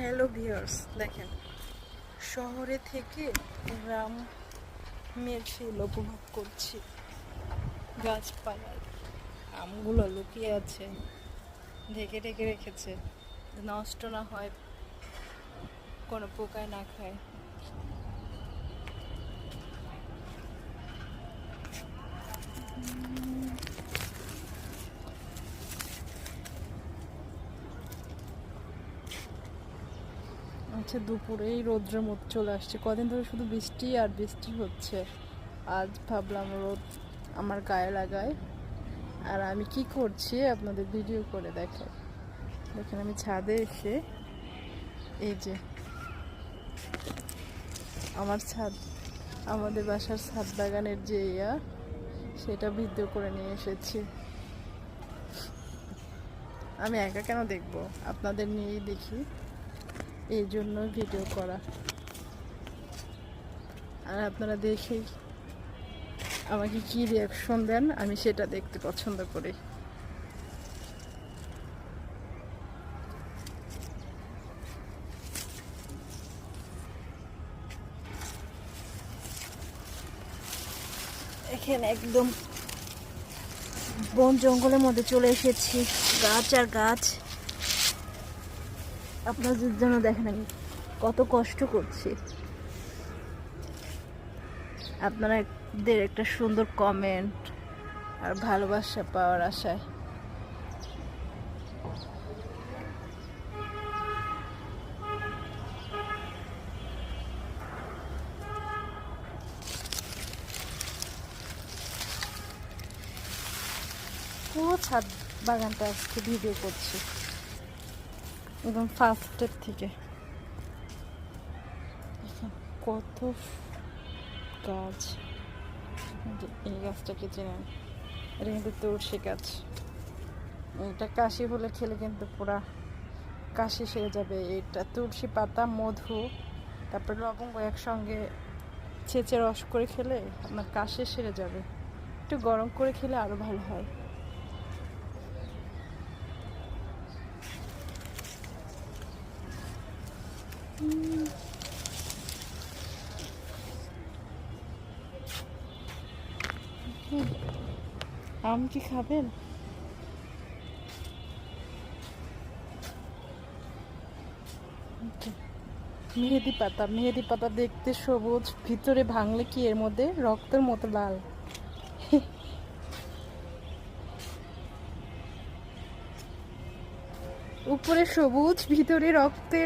Hello viewers, দেখেন শহরে থেকে গ্রামের ফিল উপভোগ করছি। গাছপালায় আমগুলো লুকিয়ে আছে, ঢেকে ঢেকে রেখেছে, নষ্ট না হয়, কোনো পোকায় না খায়। আচ্ছা, দুপুরেই রৌদ্রের মধ্যে চলে আসছে। কদিন ধরে শুধু বৃষ্টি আর বৃষ্টি হচ্ছে। আজ ভাবলাম রোদ আমার গায়ে লাগায়, আর আমি কি করছি আপনাদের ভিডিও করে দেখাই। দেখেন আমি ছাদে এসে, এই যে আমার ছাদ, আমাদের বাসার ছাদ বাগানের যে সেটা ভিডিও করে নিয়ে এসেছি। আমি একা কেন দেখব, আপনাদের নিয়েই দেখি, এই জন্য ভিডিও করা। আর আপনারা দেখেই আমাকে কি রিয়াকশন দেন, আমি সেটা দেখতে পছন্দ করি। এখানে একদম বন জঙ্গলের মধ্যে চলে এসেছি, গাছ আর গাছ। আপনাদের জন্য দেখেন আমি কত কষ্ট করছি, আপনাদের একটা সুন্দর কমেন্ট আর ভালোবাসা পাওয়ার আশায়। পুরো ছাদ বাগানটা আজকে ভিডিও করছি, এবং ফার্স্টের থেকে। কত গাছ, এই গাছটাকে চেনেন? এটা কিন্তু তুলসী গাছ। এটা কাশি হলে খেলে কিন্তু পুরা কাশি সেরে যাবে। এটা তুলসী পাতা, মধু, তারপর লবঙ্গ একসঙ্গে ছেঁচে রস করে খেলে আপনার কাশি সেরে যাবে। একটু গরম করে খেলে আরো ভালো হয়। আম কি খাবেন? মেহেদি পাতা, মেহেদি পাতা দেখতে সবুজ, ভিতরে ভাঙলে কি এর মধ্যে রক্তের মতো লাল। উপরে সবুজ, ভিতরে রক্তের